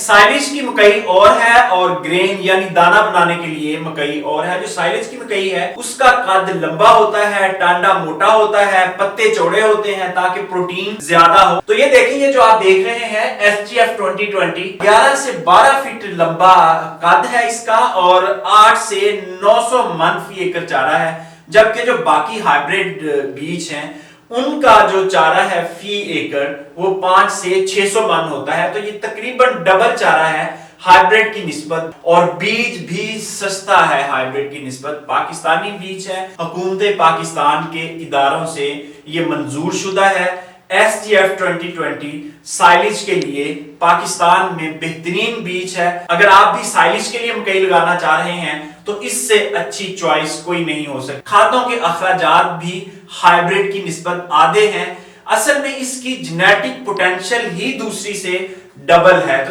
Silage की मकई और है और ग्रेन यानी दाना बनाने के लिए मकई और है। जो साइलेज की मकई है उसका कद लंबा होता है, टांडा मोटा होता है, पत्ते चौड़े होते हैं ताकि प्रोटीन ज्यादा हो। तो ये देखिए जो आप देख रहे हैं SGF 2020 11 से 12 फीट लंबा कद है इसका और 8 से 900 मन फी एकड़ चारा है। जबकि जो बाकी हाइब्रिड बीज हैं उनका जो चारा है फी एकड़ वो 5 से 600 मन होता है। तो ये तकरीबन डबल चारा है हाइब्रिड की निस्बत और बीज भी सस्ता है हाइब्रिड की निस्बत। पाकिस्तानी बीज है, हुकूमत पाकिस्तान के इदारों से ये मंजूर शुदा है। SGF 2020 साइलेज के लिए पाकिस्तान में बेहतरीन बीज है। अगर आप भी साइलेज के लिए मकई लगाना चाह रहे हैं तो इससे अच्छी चॉइस कोई नहीं हो सकती। खादों के अखराजात भी हाइब्रिड की निस्बत आधे हैं। असल में इसकी जेनेटिक पोटेंशियल ही दूसरी से डबल है।